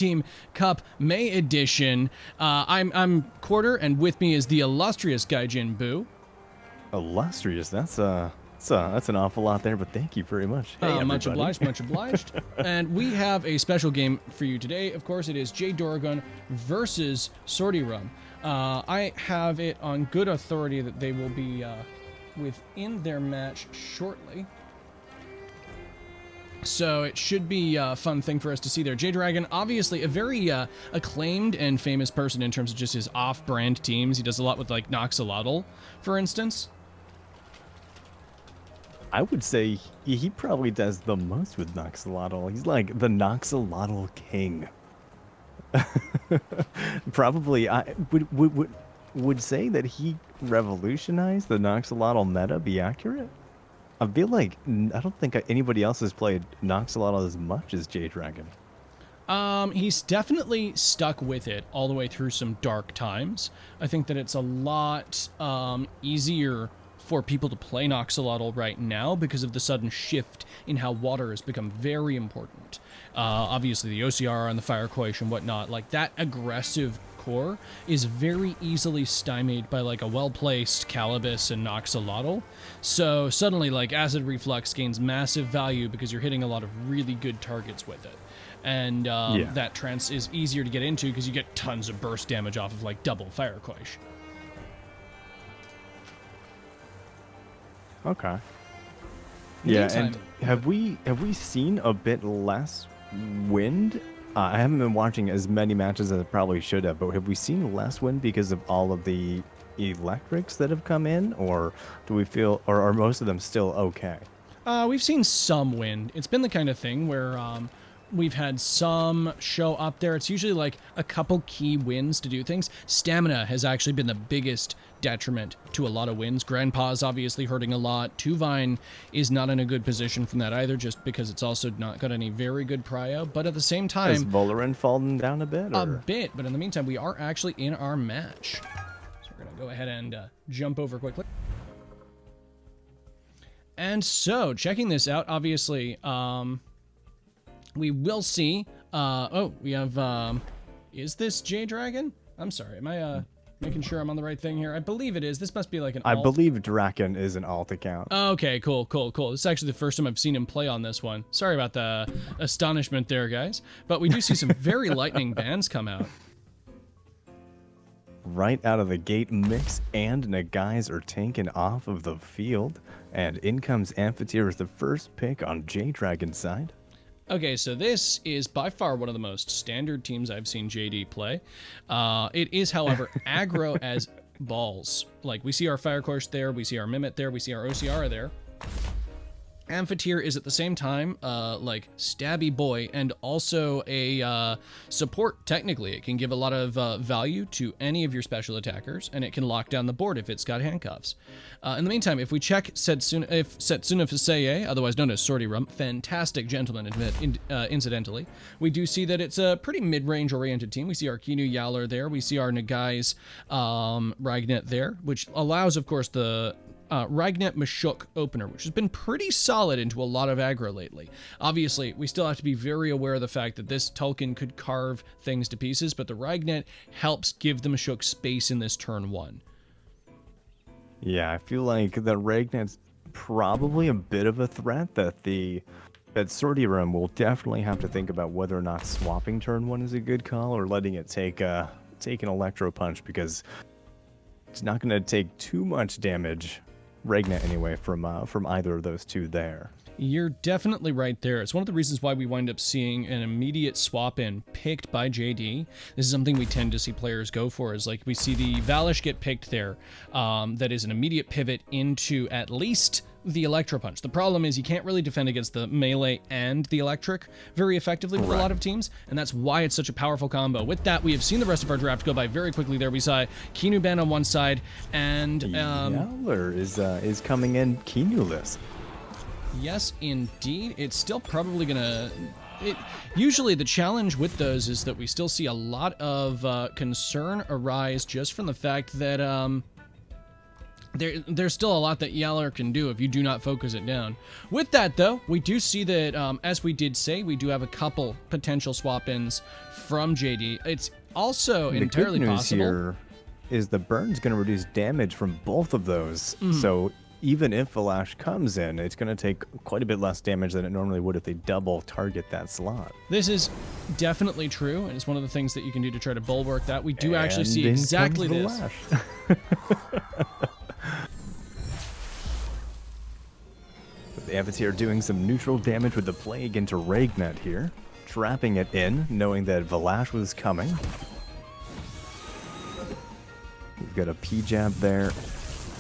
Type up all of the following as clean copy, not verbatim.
Team Cup May Edition. I'm Quarter, and with me is the illustrious GaijinBuu. Illustrious, that's an awful lot there, but thank you very much. Hey, much obliged, much obliged. And we have a special game for you today. Of course, it is J-Doragon versus J-Doragon. I have it on good authority that they will be within their match shortly. So it should be a fun thing for us to see there. J-Doragon, obviously a very acclaimed and famous person in terms of just his off-brand teams. He does a lot with, like, Noxolotl, for instance. I would say he probably does the most with Noxolotl. He's like the Noxolotl king. Probably, I would say that he revolutionized the Noxolotl meta. Be accurate? I feel like I don't think anybody else has played Noxolotl as much as J-Doragon. He's definitely stuck with it all the way through some dark times. I think that it's a lot easier for people to play Noxolotl right now because of the sudden shift in how water has become very important. Obviously, the OCR and the Fire Quash and whatnot, like that aggressive core is very easily stymied by like a well-placed Calibus and Noxolotl. So suddenly, like, Acid Reflux gains massive value because you're hitting a lot of really good targets with it. And that trance is easier to get into because you get tons of burst damage off of like double Fire Quash. Okay. Yeah, and have we seen a bit less wind? I haven't been watching as many matches as I probably should have, but have we seen less wind because of all of the electrics that have come in, or do we feel, or are most of them still okay? We've seen some wind. It's been the kind of thing where we've had some show up there. It's usually like a couple key wins to do things. Stamina has actually been the biggest detriment to a lot of wins. Grandpa's obviously hurting a lot. Tuvine is not in a good position from that either, just because it's also not got any very good prio. But at the same time... Has Valoran fallen down a bit? Or? A bit, but in the meantime, we are actually in our match. So we're going to go ahead and jump over quickly. And so, checking this out, obviously... we will see, we have, is this J-Doragon? I'm sorry, am I, making sure I'm on the right thing here? I believe it is. This must be like an alt. I believe Draken is an alt account. Okay, cool. This is actually the first time I've seen him play on this one. Sorry about the astonishment there, guys. But we do see some very lightning bans come out. Right out of the gate, Mix and Nagai's are taken off of the field, and in comes Amphitheater as the first pick on J-Doragon's side. Okay, so this is by far one of the most standard teams I've seen JD play. It is, however, aggro as balls. Like, we see our Fire Quash there, we see our Mimit there, we see our OCR there. Amphitheater is at the same time, like, stabby boy, and also a support, technically. It can give a lot of value to any of your special attackers, and it can lock down the board if it's got handcuffs. In the meantime, if we check Setsuna Fiseye, otherwise known as J-Doragon, fantastic gentleman, incidentally, we do see that it's a pretty mid-range oriented team. We see our Kinu Yowler there, we see our Nagai's Ragnet there, which allows, of course, the Ragnet Mashuk opener, which has been pretty solid into a lot of aggro lately. Obviously, we still have to be very aware of the fact that this Tulkin could carve things to pieces, but the Ragnet helps give the Mashuk space in this turn one. Yeah, I feel like the Ragnet's probably a bit of a threat that J-Doragon will definitely have to think about whether or not swapping turn one is a good call or letting it take an Electro Punch, because it's not going to take too much damage, Ragnet anyway, from either of those two there. You're definitely right there. It's one of the reasons why we wind up seeing an immediate swap-in picked by JD. This is something we tend to see players go for, is like we see the Valish get picked there. That is an immediate pivot into at least the Electro Punch. The problem is you can't really defend against the melee and the electric very effectively with a lot of teams, and that's why it's such a powerful combo. With that, we have seen the rest of our draft go by very quickly there. We saw Kinu ban on one side, and Yowler is coming in Kinu-less. Yes, indeed. It's still probably gonna... Usually the challenge with those is that we still see a lot of concern arise just from the fact that there's still a lot that Yaller can do if you do not focus it down. With that, though, we do see that, as we did say, we do have a couple potential swap-ins from JD. It's also entirely the good news possible. Here is the burn's going to reduce damage from both of those. So even if Valash comes in, it's going to take quite a bit less damage than it normally would if they double target that slot. This is definitely true, and it's one of the things that you can do to try to bulwark that. We do actually And see in exactly comes this. Valash. The Amphitheater doing some neutral damage with the Plague into Regnet here, trapping it in, knowing that Valash was coming. We've got a P-Jab there,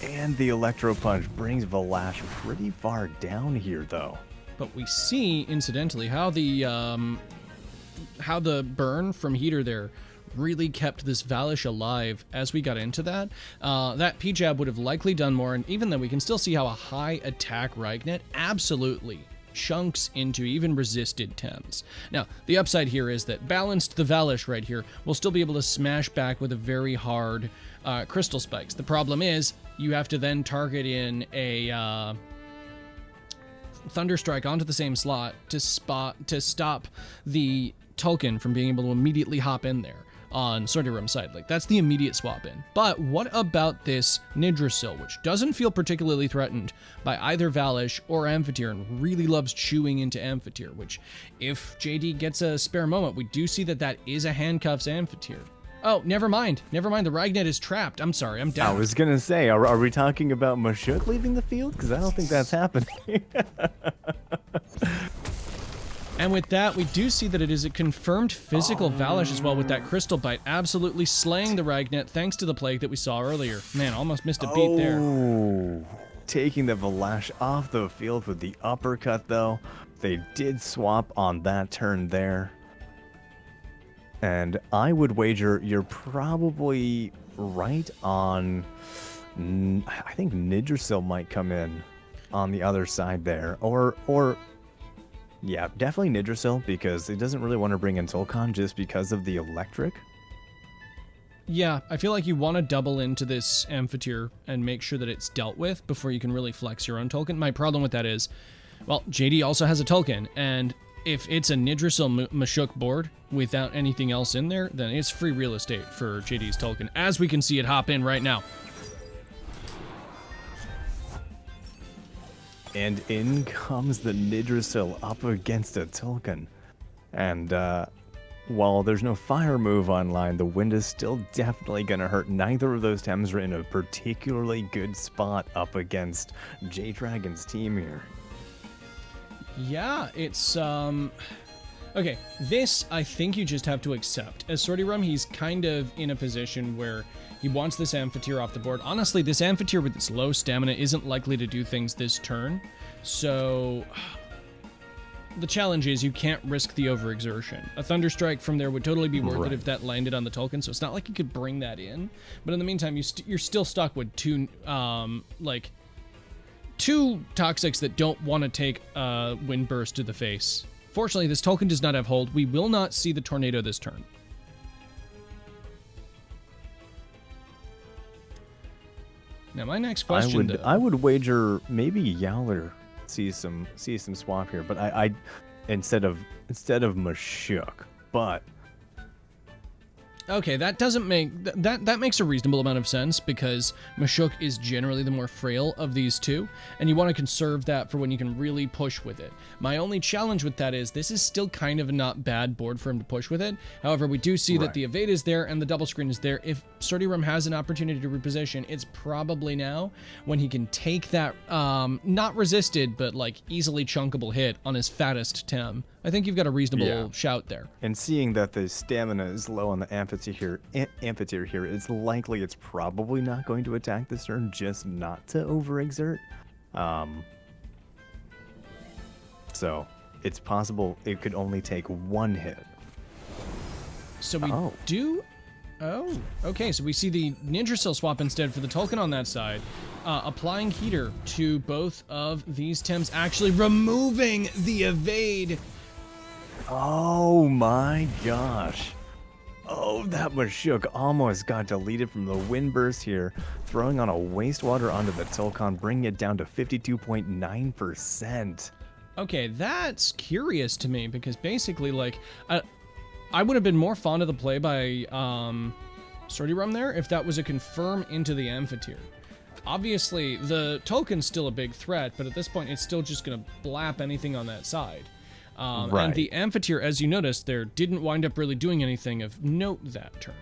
and the Electro Punch brings Valash pretty far down here, though. But we see, incidentally, how the burn from Heater there really kept this Valish alive as we got into that. That P-Jab would have likely done more, and even then we can still see how a high attack Regnet absolutely chunks into even resisted Tems. Now, the upside here is that balanced the Valish right here will still be able to smash back with a very hard Crystal Spikes. The problem is you have to then target in a Thunderstrike onto the same slot to stop the Tulkun from being able to immediately hop in there on Sortirum side. Like, that's the immediate swap in. But what about this Nidrasil, which doesn't feel particularly threatened by either Valish or Amphitheater and really loves chewing into Amphitheater, which if JD gets a spare moment, we do see that is a handcuffs Amphitheater. Oh, never mind. The Regnet is trapped. I'm sorry, I'm down. I was gonna say, are we talking about Mashuk leaving the field? Because I don't think that's happening. And with that, we do see that it is a confirmed physical Valish as well with that Crystal Bite, absolutely slaying the Regnet thanks to the Plague that we saw earlier. Man, almost missed a beat there. Oh, taking the Valash off the field with the uppercut, though. They did swap on that turn there. And I would wager you're probably right on... I think Nidrasil might come in on the other side there. Or yeah, definitely Nidrasil, because it doesn't really want to bring in Tulkun just because of the electric. Yeah, I feel like you want to double into this Amphitheater and make sure that it's dealt with before you can really flex your own Tulkun. My problem with that is, well, JD also has a Tulkun, and if it's a Nidrasil Mashuk board without anything else in there, then it's free real estate for JD's Tulkun, as we can see it hop in right now. And in comes the Nidrasil up against a Tulkun. And while there's no fire move online, the wind is still definitely going to hurt. Neither of those Tems are in a particularly good spot up against J-Dragon's team here. Yeah, it's, okay, this I think you just have to accept. As Sortirum, he's kind of in a position where he wants this Amphitheater off the board. Honestly, this Amphitheater with its low stamina isn't likely to do things this turn, so the challenge is you can't risk the overexertion. A Thunderstrike from there would totally be worth it if that landed on the Tulkun, so it's not like you could bring that in. But in the meantime, you're still stuck with two Toxics that don't want to take a Wind Burst to the face. Fortunately, this Tulkun does not have hold. We will not see the Tornado this turn. Now, my next question, I would wager maybe Yowler sees some swap here, but I instead of Mashuk, but okay, that doesn't make that makes a reasonable amount of sense because Mashuk is generally the more frail of these two, and you want to conserve that for when you can really push with it. My only challenge with that is this is still kind of a not bad board for him to push with it. However, we do see that the evade is there and the double screen is there. If Sortirum has an opportunity to reposition, it's probably now when he can take that not resisted but like easily chunkable hit on his fattest Tem. I think you've got a reasonable shout there. And seeing that the stamina is low on the Amphitheater here, it's likely it's probably not going to attack this turn, just not to overexert. So it's possible it could only take one hit. So we do... Oh, okay, so we see the Nidrasil swap instead for the Tulkun on that side, applying Heater to both of these Tems, actually removing the evade. Oh my gosh. Oh, that Mashuk almost got deleted from the wind burst here, throwing on a wastewater onto the Tulkon, bringing it down to 52.9%. Okay, that's curious to me because basically, like, I would have been more fond of the play by Swordy Rum there if that was a confirm into the Amphitheater. Obviously, the Tulkon's still a big threat, but at this point, it's still just going to blap anything on that side. Right. And the Amphitheater, as you noticed there, didn't wind up really doing anything of note that turn.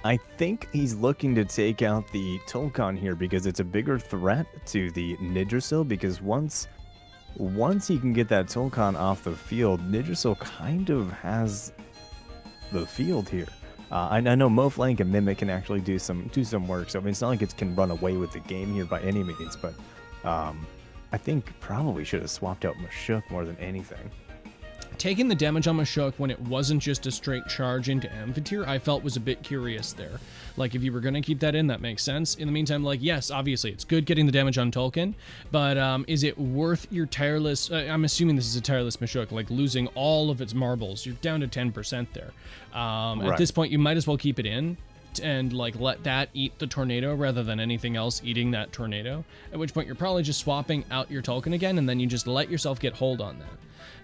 I think he's looking to take out the Tulkon here because it's a bigger threat to the Nidrasil, because once he can get that Tulkon off the field, Nidrasil kind of has the field here. I know Moflank and Mimic can actually do some work, so I mean, it's not like it can run away with the game here by any means, but I think probably should have swapped out Mashuk more than anything. Taking the damage on Mashuk when it wasn't just a straight charge into Amphitheater, I felt was a bit curious there. Like, if you were going to keep that in, that makes sense. In the meantime, like, yes, obviously, it's good getting the damage on Tulkon, but is it worth your tireless... I'm assuming this is a tireless Mashuk, like, losing all of its marbles. You're down to 10% there. Right. At this point, you might as well keep it in and, like, let that eat the tornado rather than anything else eating that tornado, at which point you're probably just swapping out your Tulkon again, and then you just let yourself get hold on that.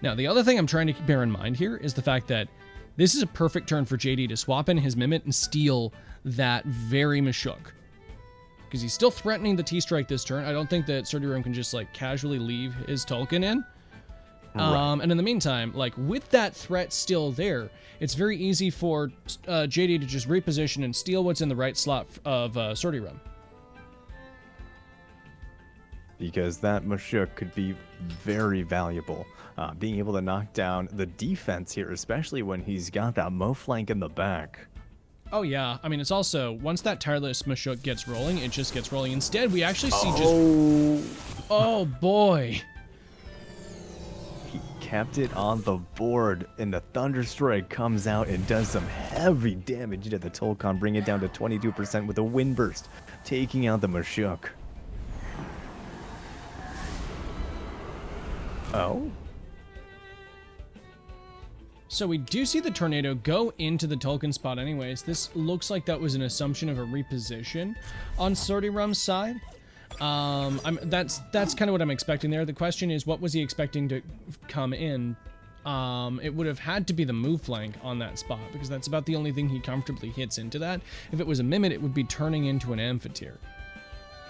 Now, the other thing I'm trying to bear in mind here is the fact that this is a perfect turn for JD to swap in his Mimit and steal that very Mashuk. Because he's still threatening the T-Strike this turn. I don't think that Swordy Rum can just, like, casually leave his Tulkon in. Right. And in the meantime, like, with that threat still there, it's very easy for JD to just reposition and steal what's in the right slot of Swordy Rum. Because that Mashuk could be very valuable. Being able to knock down the defense here, especially when he's got that Moflank in the back. Oh, yeah. I mean, it's also, once that tireless Mashuk gets rolling, it just gets rolling. Instead, we actually see Oh, boy. He kept it on the board, and the Thunderstrike comes out and does some heavy damage to the Tulkon, bring it down to 22% with a Wind Burst, taking out the Mashuk. Oh? So we do see the tornado go into the Tulkon spot anyways. This looks like that was an assumption of a reposition on Swordy Rum's side. That's kind of what I'm expecting there. The question is, what was he expecting to come in? It would have had to be the move flank on that spot, because that's about the only thing he comfortably hits into that. If it was a Mimit, it would be turning into an Amphitheater.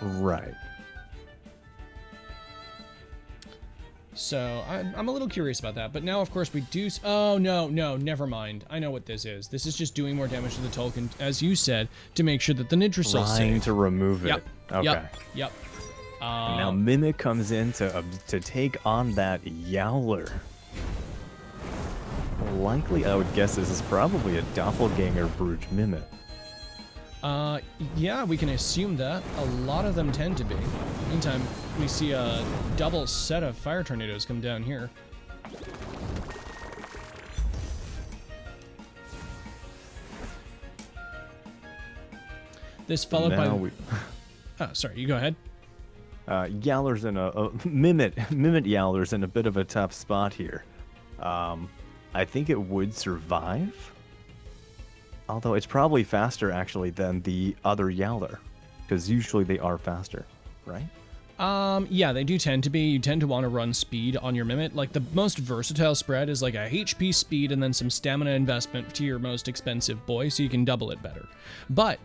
Right. So I'm a little curious about that, but now of course we do. Oh no, never mind. I know what this is. This is just doing more damage to the Tulkon, as you said, to make sure that the Nidrasil's safe. Trying to remove it. Yep. Okay. Yep. Now Mimic comes in to take on that Yowler. Likely, I would guess this is probably a Doppelganger Brute Mimic. Yeah, we can assume that. A lot of them tend to be. Meantime, we see a double set of fire tornadoes come down here. This followed by... Oh, sorry, you go ahead. Yowler's in a Mimit Yowler's in a bit of a tough spot here. I think it would survive. Although it's probably faster, actually, than the other Yowler. Because usually they are faster, right? Yeah, they do tend to be. You tend to want to run speed on your Mimit. Like, the most versatile spread is like a HP speed and then some stamina investment to your most expensive boy, so you can double it better. But,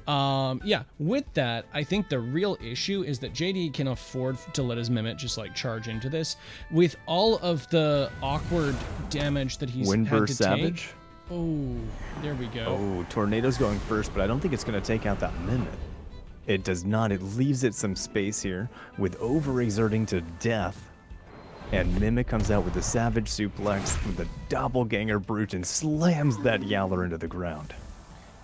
yeah, with that, I think the real issue is that JD can afford to let his Mimit just, like, charge into this. With all of the awkward damage that he's had to Savage? take... Oh, there we go. Oh, Tornado's going first, but I don't think it's going to take out that Mimit. It does not. It leaves it some space here with overexerting to death. And Mimic comes out with the Savage Suplex with the Doppelganger Brute and slams that Yowler into the ground.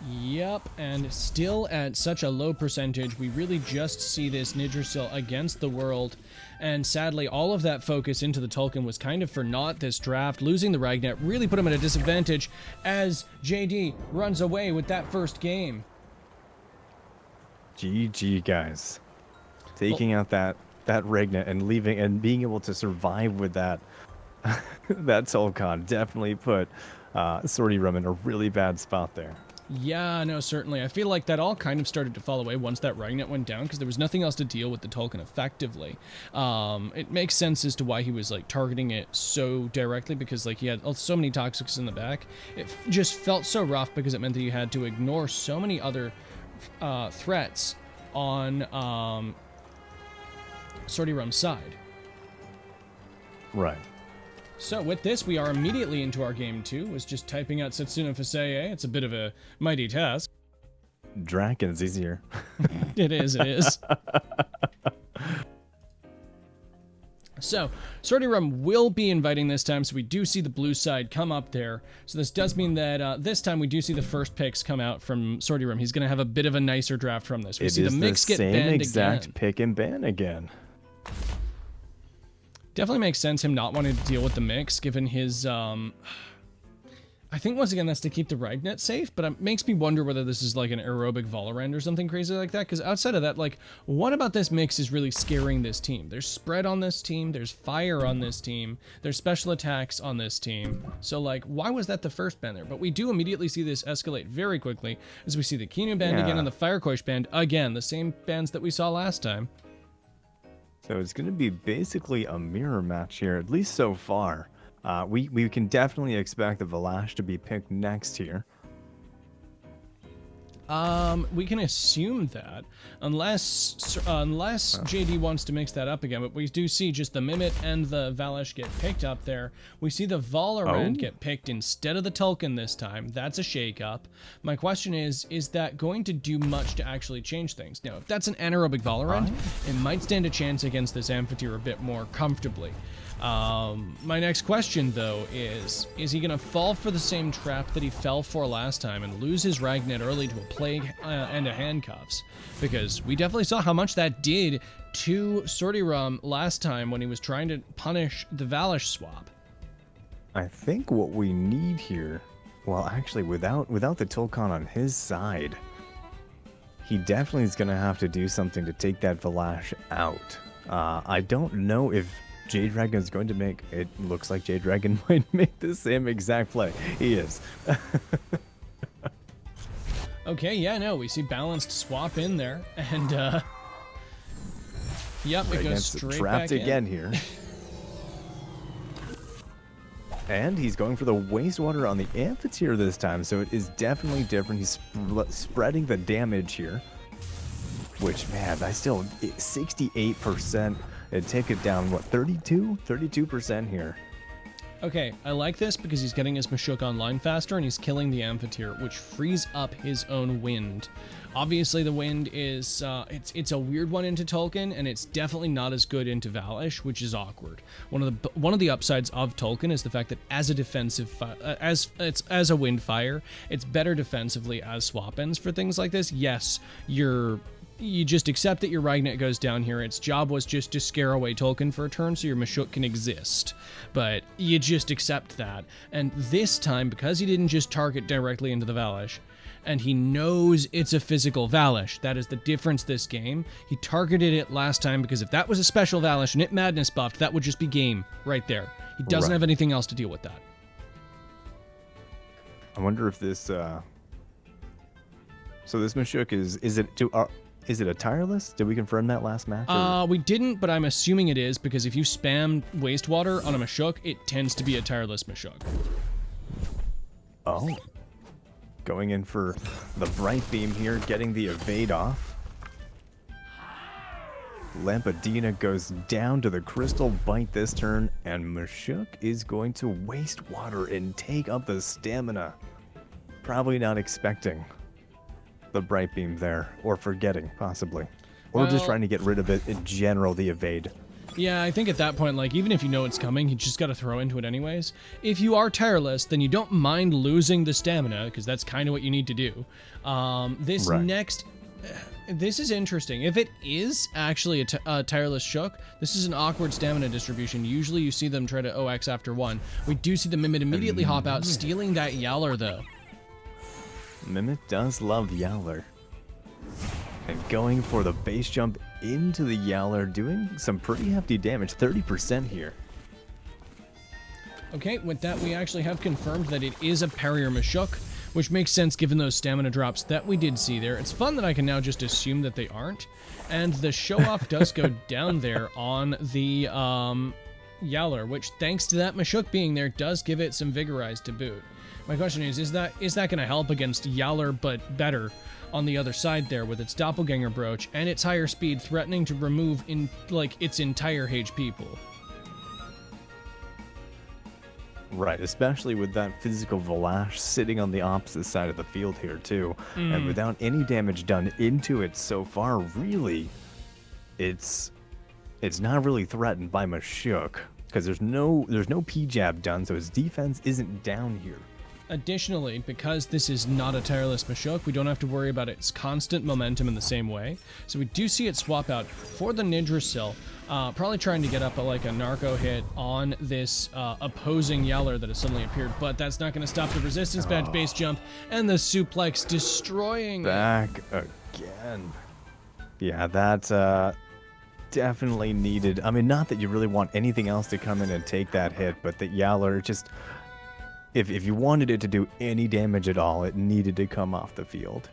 Yep, and still at such a low percentage, we really just see this Nidrasil against the world, and sadly all of that focus into the Tulkon was kind of for naught this draft. Losing the Ragnet really put him at a disadvantage as JD runs away with that first game. GG, guys. Taking out that Ragnet and leaving and being able to survive with that that Tulkon definitely put Sortie Rum in a really bad spot there. Yeah, no, certainly. I feel like that all kind of started to fall away once that Ragnet went down because there was nothing else to deal with the Tolkien effectively. It makes sense as to why he was like targeting it so directly because like he had so many toxics in the back. It just felt so rough because it meant that you had to ignore so many other threats on Sortie Rum's side. Right. So with this, we are immediately into our game 2. Was just typing out Setsuna Faseye. It's a bit of a mighty task. Dragon's easier. It is. So, Sortie Rum will be inviting this time, so we do see the blue side come up there. So this does mean that this time we do see the first picks come out from Sortie Rum. He's going to have a bit of a nicer draft from this. We see the mix get banned again. It is the same exact pick and ban again. Definitely makes sense him not wanting to deal with the mix, given his, I think once again that's to keep the Ragnet safe, but it makes me wonder whether this is like an aerobic Valorant or something crazy like that, because outside of that, like, what about this mix is really scaring this team? There's spread on this team, there's fire on this team, there's special attacks on this team, so like, why was that the first ban there? But we do immediately see this escalate very quickly, as we see the Kinu band again and the Firekosh band again, the same bands that we saw last time. So it's going to be basically a mirror match here, at least so far. We can definitely expect the Valash to be picked next here. We can assume that, unless JD wants to mix that up again, but we do see just the Mimit and the Valash get picked up there. We see the Valorant get picked instead of the Tolkien this time. That's a shake-up. My question is that going to do much to actually change things? Now, if that's an anaerobic Valorant, it might stand a chance against this Amphitheater a bit more comfortably. My next question, though, is he going to fall for the same trap that he fell for last time and lose his Ragnet early to a Plague and a Handcuffs? Because we definitely saw how much that did to Sortie Rum last time when he was trying to punish the Valash swap. I think what we need here, well, actually, without the Tolkien on his side, he definitely is going to have to do something to take that Valash out. I don't know if J-Doragon is going to make, it looks like J-Doragon might make the same exact play. He is. Okay, yeah, no, we see balanced swap in there, and, yep, it goes straight trapped back in. again here. And he's going for the wastewater on the Amphitheater this time, so it is definitely different. He's spreading the damage here, which, man, I still, 68%. It'd take it down, what, 32% here. Okay, I like this because he's getting his Mashuk online faster and he's killing the Amphitheater, which frees up his own wind. Obviously, the wind is, it's a weird one into Tolkien, and it's definitely not as good into Valash, which is awkward. One of the upsides of Tolkien is the fact that as a defensive, as a wind fire, it's better defensively as swap-ins for things like this. Yes, you just accept that your Ragnet goes down here. Its job was just to scare away Tolkien for a turn so your Mashuk can exist. But you just accept that. And this time, because he didn't just target directly into the Valash, and he knows it's a physical Valash, that is the difference this game. He targeted it last time because if that was a special Valash and it madness buffed, that would just be game right there. He doesn't have anything else to deal with that. I wonder if this, so this Mashuk is it a tireless? Did we confirm that last match? We didn't, but I'm assuming it is, because if you spam wastewater on a Mashuk, it tends to be a tireless Mashuk. Oh. Going in for the Bright Beam here, getting the evade off. Lampadina goes down to the Crystal Bite this turn, and Mashuk is going to waste water and take up the stamina. Probably not expecting the Bright Beam there, or forgetting, possibly. Or just trying to get rid of it in general, the evade. Yeah, I think at that point, like, even if you know it's coming, you just gotta throw into it anyways. If you are tireless, then you don't mind losing the stamina, because that's kind of what you need to do. This is interesting. If it is actually a tireless Shook, this is an awkward stamina distribution. Usually you see them try to OX after one. We do see the Mimit immediately hop out, stealing that Yowler, though. Mimit does love Yowler. And going for the base jump into the Yowler, doing some pretty hefty damage, 30% here. Okay, with that, we actually have confirmed that it is a parrier Mashuk, which makes sense given those stamina drops that we did see there. It's fun that I can now just assume that they aren't. And the show-off does go down there on the Yowler, which, thanks to that Mashuk being there, does give it some Vigorize to boot. My question is that going to help against Yowler, but better on the other side there with its Doppelganger Brooch and its higher speed threatening to remove its entire HP pool? Right, especially with that physical Valash sitting on the opposite side of the field here too, and without any damage done into it so far, really, it's not really threatened by Mashuk because there's no P-jab done, so his defense isn't down here. Additionally, because this is not a tireless Mashuk, we don't have to worry about its constant momentum in the same way. So we do see it swap out for the Nindrasil, probably trying to get up a narco hit on this opposing Yowler that has suddenly appeared, but that's not going to stop the resistance badge base jump and the suplex destroying back again. Yeah, that definitely needed. I mean, not that you really want anything else to come in and take that hit, but that Yowler just... If you wanted it to do any damage at all, it needed to come off the field.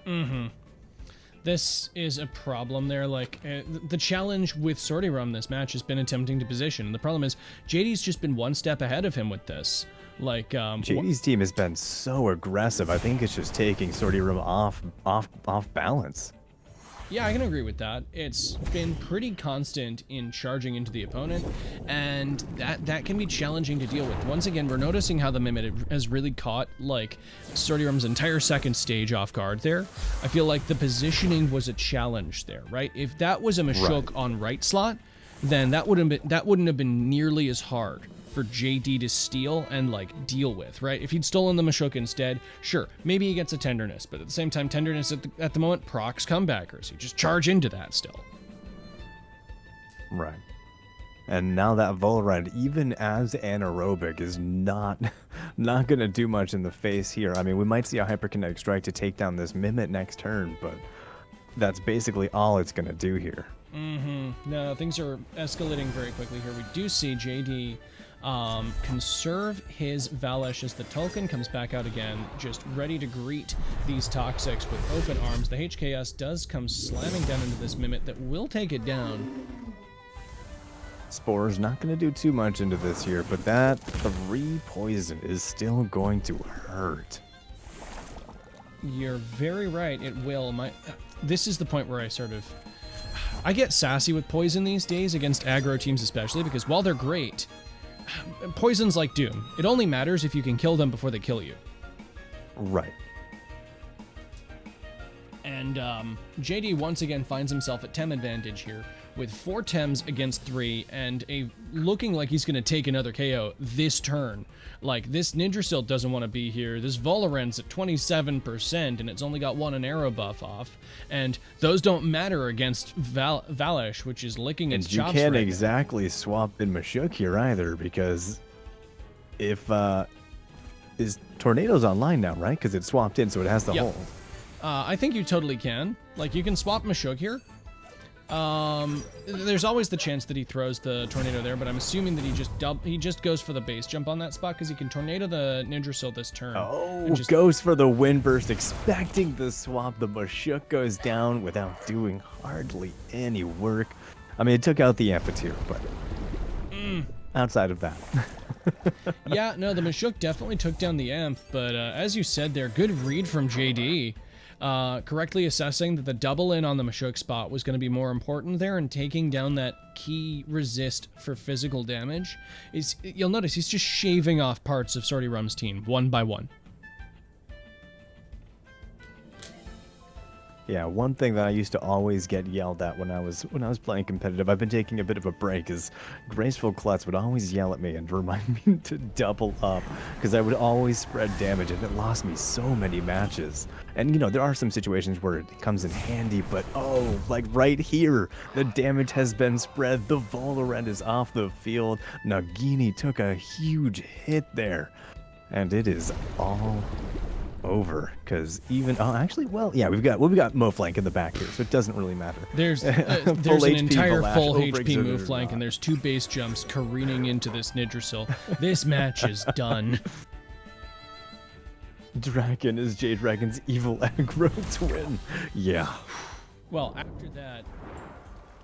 This is a problem there. The challenge with Sortirum this match has been attempting to position. And the problem is JD's just been one step ahead of him with this. JD's team has been so aggressive. I think it's just taking Sortirum off balance. Yeah, I can agree with that. It's been pretty constant in charging into the opponent, and that can be challenging to deal with. Once again, we're noticing how the Mimit has really caught, Sortirum's entire second stage off guard there. I feel like the positioning was a challenge there, right? If that was a Mashuk on right slot, then that wouldn't have been nearly as hard for JD to steal and deal with, right? If he'd stolen the Mashuk instead, sure, maybe he gets a Tenderness, but at the same time, Tenderness at the moment procs comebackers. You just charge into that still. Right. And now that Volrad, even as anaerobic, is not going to do much in the face here. I mean, we might see a Hyperkinetic Strike to take down this Mimit next turn, but that's basically all it's going to do here. No, things are escalating very quickly here. We do see JD conserve his Valash as the Tulkun comes back out again, just ready to greet these Toxics with open arms. The HKS does come slamming down into this Mimit that will take it down. Spore's not going to do too much into this here, but that 3 poison is still going to hurt. You're very right, it will. This is the point where I get sassy with poison these days against aggro teams especially, because while they're great, poison's like Doom. It only matters if you can kill them before they kill you. Right. And JD once again finds himself at Tem advantage here with 4 Tems against 3 and looking like he's going to take another KO this turn. This Nindrasil doesn't want to be here. This Volorent's at 27% and it's only got 1 arrow buff off. And those don't matter against Valash, which is licking its chops. And you can't exactly swap in Mashuk here either, because if is Tornado's online now, right? Because it's swapped in, so it has the hole. I think you totally can. You can swap Mashuk here. There's always the chance that he throws the Tornado there, but I'm assuming that he just goes for the base jump on that spot because he can Tornado the Nindrasil this turn. Oh, goes for the wind burst, expecting the swap. The Mashuk goes down without doing hardly any work. I mean, it took out the Amphitheater, but outside of that. Yeah, no, the Mashuk definitely took down the Amp, but as you said there, good read from JD. Correctly assessing that the double in on the Mashuk spot was going to be more important there, and taking down that key resist for physical damage. You'll notice he's just shaving off parts of Sortirum's team one by one. Yeah, one thing that I used to always get yelled at when I was playing competitive, I've been taking a bit of a break, is Graceful Klutz would always yell at me and remind me to double up, because I would always spread damage, and it lost me so many matches. And, there are some situations where it comes in handy, but right here, the damage has been spread, the Volorent is off the field, Nagini took a huge hit there, and it is all over because even actually, well, yeah, we've got Moflank in the back here, so it doesn't really matter. There's an HP entire Valash, full HP overexerted move or flank, not. and there's 2 base jumps careening into this Nidrisil. This match is done. Dragon is J-Dragon's evil aggro twin. Yeah. Well, after that,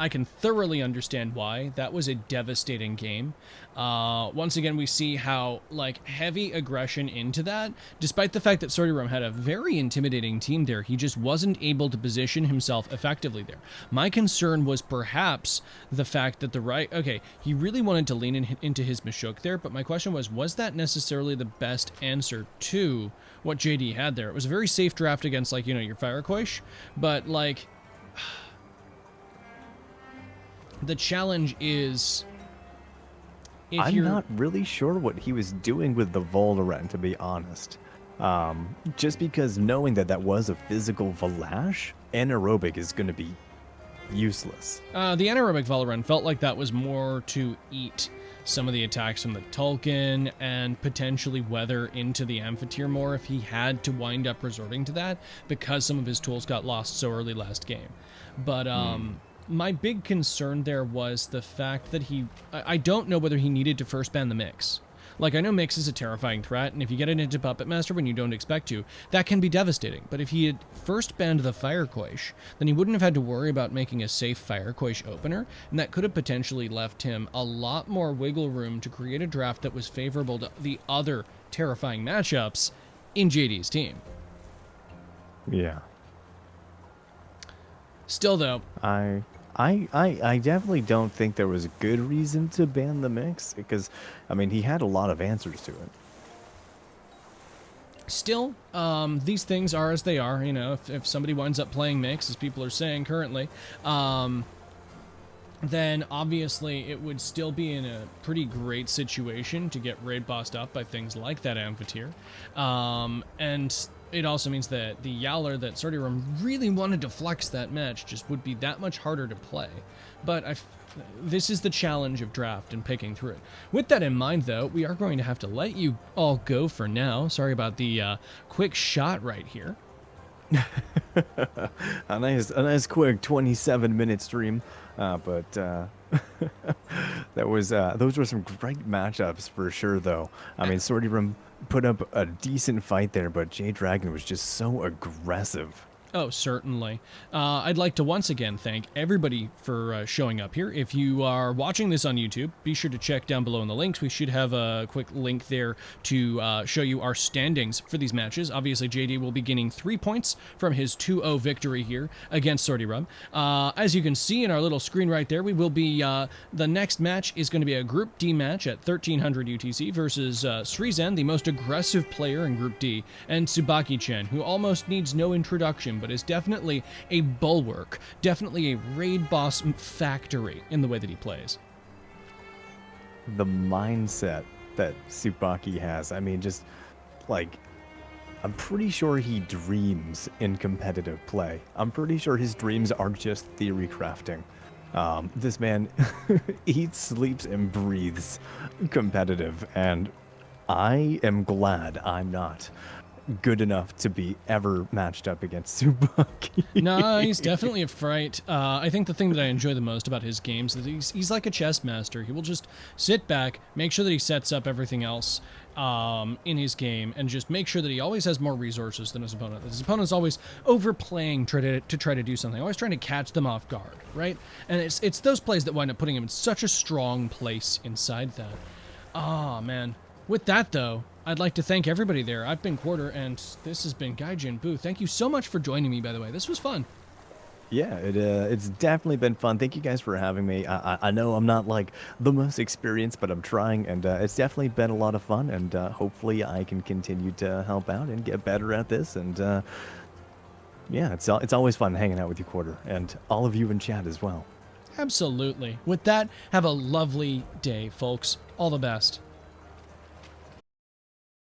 I can thoroughly understand why. That was a devastating game. Once again, we see how, like, heavy aggression into that, despite the fact that Sortirum had a very intimidating team there, he just wasn't able to position himself effectively there. My concern was perhaps the fact that he really wanted to lean into his Mashuk there, but my question was that necessarily the best answer to what JD had there? It was a very safe draft against, like, your Firequosh, but, like, the challenge is, I'm not really sure what he was doing with the Volrend, to be honest. Just because knowing that was a physical Valash, anaerobic is going to be useless. The anaerobic Volrend felt like that was more to eat some of the attacks from the Tulkin and potentially weather into the Amphitheater more if he had to wind up resorting to that because some of his tools got lost so early last game. But my big concern there was the fact that I don't know whether he needed to first ban the Mix. Like, I know Mix is a terrifying threat, and if you get it into Puppet Master when you don't expect to, that can be devastating. But if he had first banned the Firequosh, then he wouldn't have had to worry about making a safe Firequosh opener, and that could have potentially left him a lot more wiggle room to create a draft that was favorable to the other terrifying matchups in JD's team. Yeah. Still, though, I definitely don't think there was a good reason to ban the Mix because, I mean, he had a lot of answers to it. Still, these things are as they are. If somebody winds up playing Mix, as people are saying currently, then obviously it would still be in a pretty great situation to get raid bossed up by things like that Amphitheater. And it also means that the Yowler that Sortirum really wanted to flex that match just would be that much harder to play. But this is the challenge of draft and picking through it. With that in mind, though, we are going to have to let you all go for now. Sorry about the quick shot right here. a nice quick 27-minute stream, but those were some great matchups for sure, though. I mean, Sortirum put up a decent fight there, but J-Dragon was just so aggressive. Oh, certainly. I'd like to once again thank everybody for showing up here. If you are watching this on YouTube, be sure to check down below in the links. We should have a quick link there to show you our standings for these matches. Obviously, JD will be gaining 3 points from his 2-0 victory here against Sortirum. As you can see in our little screen right there, we will be, the next match is going to be a Group D match at 1300 UTC versus Srizen, the most aggressive player in Group D, and Tsubaki-Chen, who almost needs no introduction, but is definitely a bulwark, definitely a raid boss factory in the way that he plays. The mindset that Tsubaki has, I mean, just like, I'm pretty sure he dreams in competitive play. I'm pretty sure his dreams aren't just theory crafting. This man eats, sleeps, and breathes competitive, and I am glad I'm not good enough to be ever matched up against Tsubaki. No, he's definitely a fright. I think the thing that I enjoy the most about his games is that he's like a chess master. He will just sit back, make sure that he sets up everything else in his game, and just make sure that he always has more resources than his opponent. His opponent's always overplaying to try to do something, always trying to catch them off guard, right? And it's those plays that wind up putting him in such a strong place inside that. Ah, man. With that, though, I'd like to thank everybody there. I've been Quarter, and this has been GaijinBuu. Thank you so much for joining me, by the way. This was fun. Yeah, it's definitely been fun. Thank you guys for having me. I know I'm not like the most experienced, but I'm trying, and it's definitely been a lot of fun, and hopefully I can continue to help out and get better at this. And yeah, it's always fun hanging out with you, Quarter, and all of you in chat as well. Absolutely. With that, have a lovely day, folks. All the best.